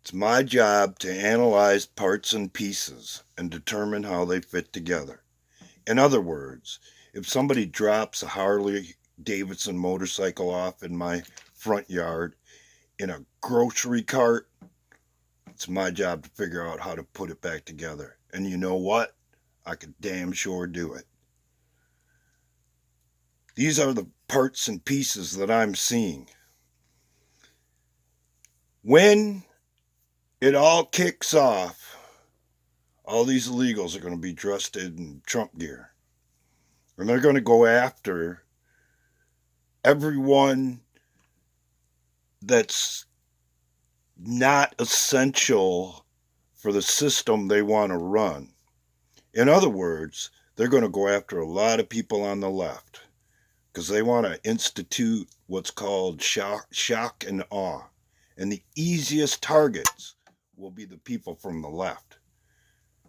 It's my job to analyze parts and pieces and determine how they fit together. In other words, if somebody drops a Harley Davidson motorcycle off in my front yard in a grocery cart, it's my job to figure out how to put it back together. And you know what? I could damn sure do it. These are the parts and pieces that I'm seeing. When it all kicks off, all these illegals are going to be dressed in Trump gear. And they're going to go after everyone that's not essential for the system they want to run. In other words, they're going to go after a lot of people on the left because they want to institute what's called shock and awe. And the easiest targets will be the people from the left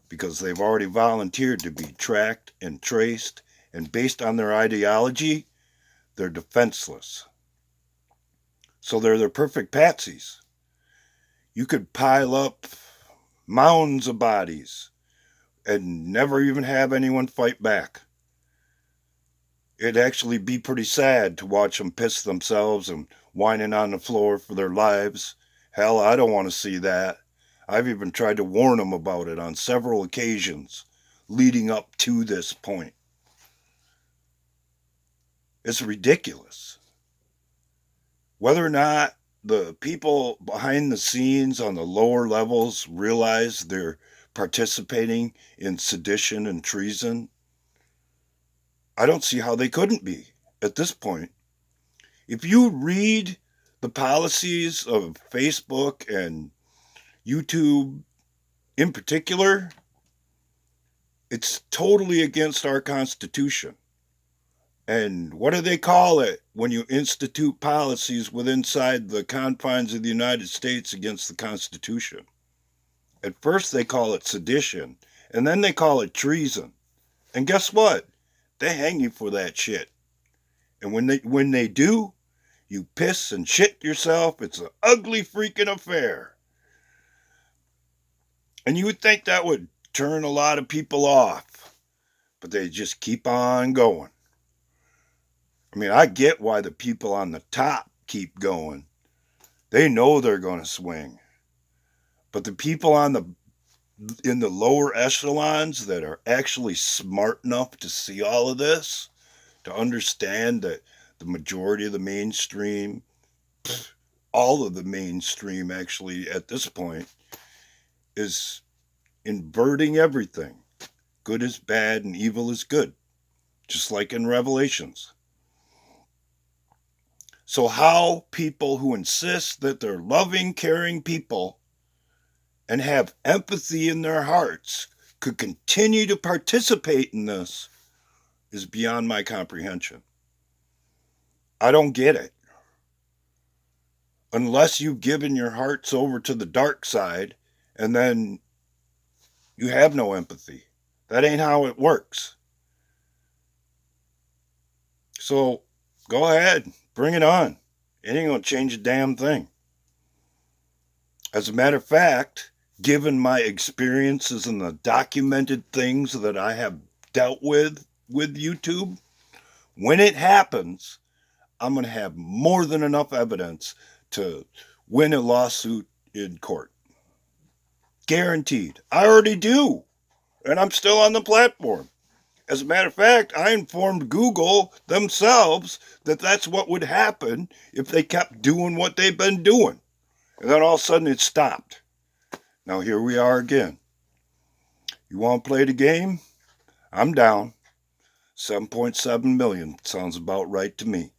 because they've already volunteered to be tracked and traced, and based on their ideology, they're defenseless. So they're the perfect patsies. You could pile up mounds of bodies and never even have anyone fight back. It'd actually be pretty sad to watch them piss themselves and whining on the floor for their lives. Hell, I don't want to see that. I've even tried to warn them about it on several occasions leading up to this point. It's ridiculous. Whether or not the people behind the scenes on the lower levels realize they're participating in sedition and treason, I don't see how they couldn't be at this point. If you read the policies of Facebook and YouTube in particular, it's totally against our Constitution. And what do they call it when you institute policies within the confines of the United States against the Constitution? At first they call it sedition, and then they call it treason. And guess what? They hang you for that shit. And when they do, you piss and shit yourself. It's an ugly freaking affair. And you would think that would turn a lot of people off, but they just keep on going. I mean, I get why the people on the top keep going. They know they're going to swing. But the people in the lower echelons that are actually smart enough to see all of this, to understand that the majority of the mainstream, all of the mainstream actually at this point, is inverting everything. Good is bad and evil is good, just like in Revelations. So how people who insist that they're loving, caring people and have empathy in their hearts could continue to participate in this is beyond my comprehension. I don't get it. Unless you've given your hearts over to the dark side and then you have no empathy. That ain't how it works. So go ahead, bring it on. It ain't going to change a damn thing. As a matter of fact, given my experiences and the documented things that I have dealt with YouTube, when it happens, I'm going to have more than enough evidence to win a lawsuit in court. Guaranteed. I already do. And I'm still on the platform. As a matter of fact, I informed Google themselves that that's what would happen if they kept doing what they've been doing. And then all of a sudden it stopped. Now here we are again. You want to play the game? I'm down. 7.7 million sounds about right to me.